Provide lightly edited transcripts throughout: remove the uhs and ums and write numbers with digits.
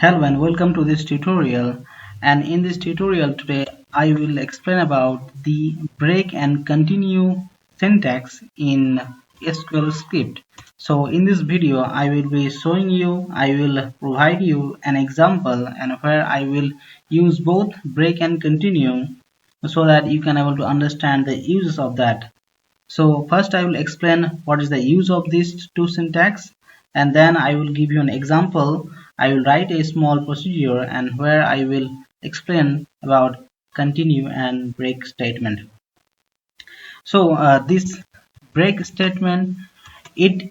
Hello and welcome to this tutorial, and in this tutorial today I will explain about the break and continue syntax in SQL Script. So in this video I will be showing you, I will provide you an example and where I will use both break and continue so that you can able to understand the uses of that. So first I will explain what is the use of these two syntax, and then I will give you an example. I will write a small procedure and where I will explain about continue and break statement. So this break statement, it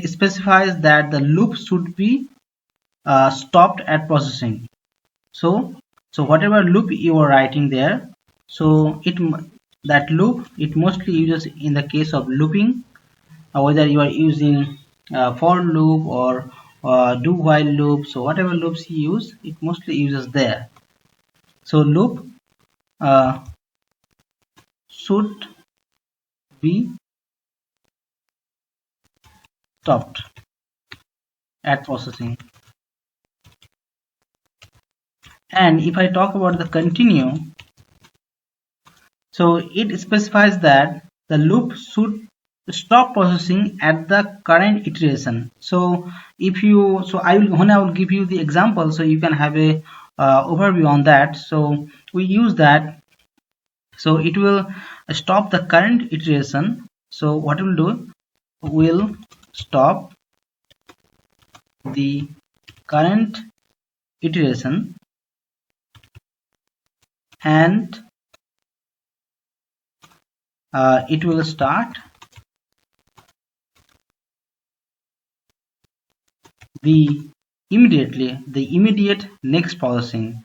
specifies that the loop should be stopped at processing. So whatever loop you are writing there, so that loop it mostly uses in the case of looping, whether you are using for loop or do while loop. So whatever loops you use, it mostly uses there. So loop should be stopped at processing. And if I talk about the continue, so it specifies that the loop should stop processing at the current iteration. So when I will give you the example, so you can have a overview on that. So we use that, so it will stop the current iteration. So what we'll do, we'll stop the current iteration and it will start the immediate next processing,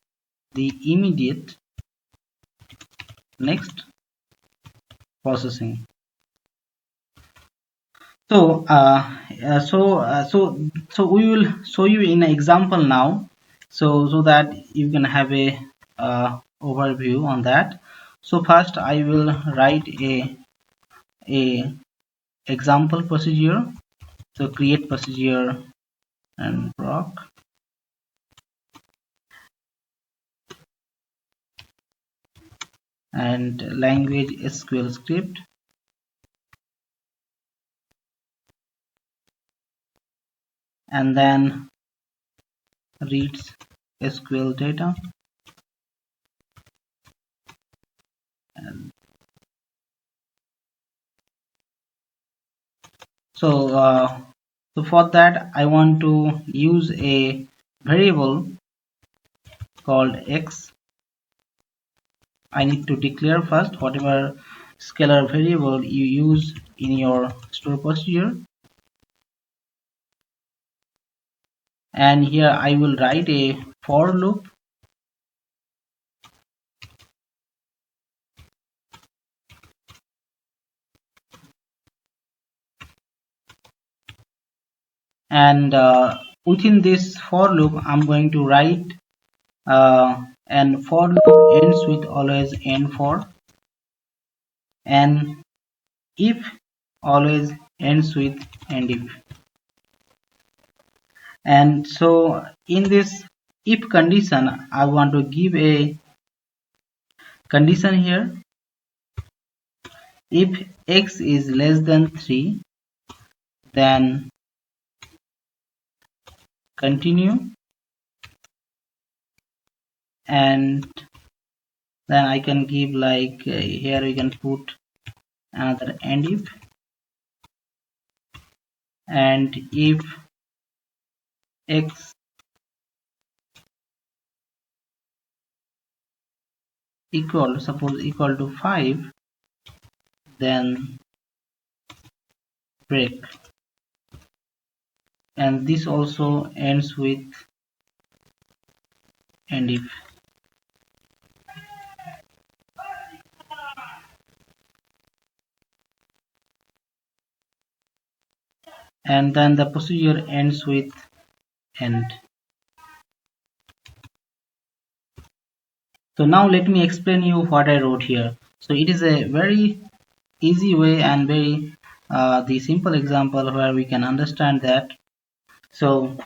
the immediate next processing. So we will show you in an example now, so that you can have a overview on that. So first I will write a example procedure. So create procedure and proc, and language SQL Script, and then reads SQL data, and so for that I want to use a variable called x. I need to declare first whatever scalar variable you use in your store procedure, and here I will write a for loop, and within this for loop I'm going to write and for loop ends with always end for, and if always ends with end if. And so in this if condition I want to give a condition here. If x is less than 3, then continue, and then I can give like here we can put another end if, and if x equal to 5, then break, and this also ends with end if. And then the procedure ends with end. So now let me explain you what I wrote here. So it is a very easy way and very the simple example where we can understand that. So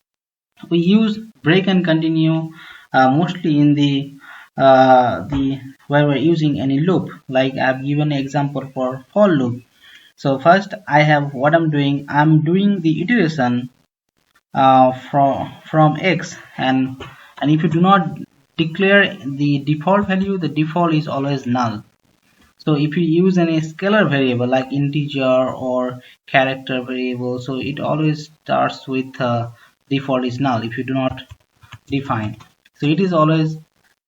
we use break and continue mostly in the where we're using any loop. Like I've given an example for loop. So first I have what I'm doing the iteration from x, and if you do not declare the default value, the default is always null. So if you use any scalar variable like integer or character variable, so it always starts with default is null if you do not define. So it is always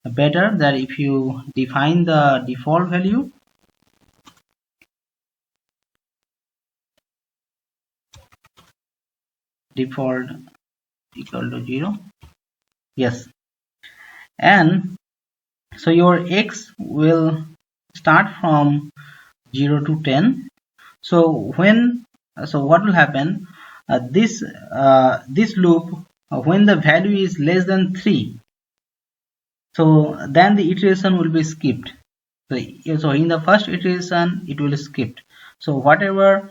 better that if you define the default value, default equal to 0. Yes, and so your x will start from 0 to 10. So what will happen, this loop, when the value is less than 3, so then the iteration will be skipped. So in the first iteration it will skip. So whatever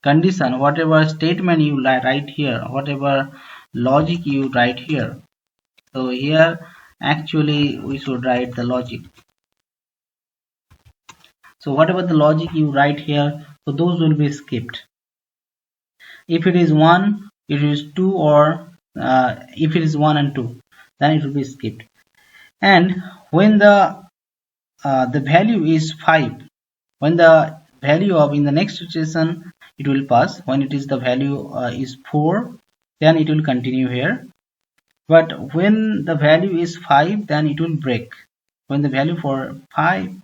condition, whatever statement you write here, whatever logic you write here, so here actually we should write the logic. So whatever the logic you write here, so those will be skipped. If it is 1, it is 2, or if it is 1 and 2, then it will be skipped. And when the value is 5, when the value of in the next iteration it will pass. When it is the value is 4, then it will continue here. But when the value is 5, then it will break. When the value for 5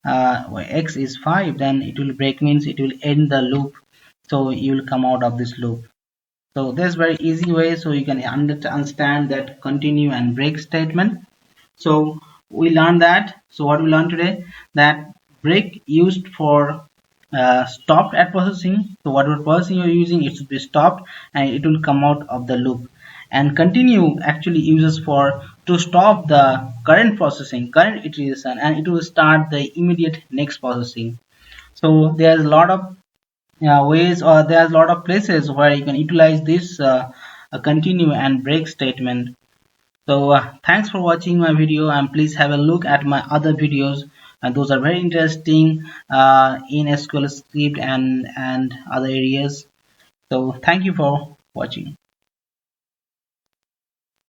x is 5, then it will break, means it will end the loop. So you will come out of this loop. So there's very easy way so you can understand that continue and break statement. So we learned that. So what we learned today, that break used for stopped at processing. So whatever processing you're using, it should be stopped and it will come out of the loop. And continue actually uses for to stop the current processing, current iteration, and it will start the immediate next processing. So there's a lot of ways, or there's a lot of places where you can utilize this continue and break statement. So thanks for watching my video, and please have a look at my other videos, and those are very interesting in SQL Script and other areas. So thank you for watching.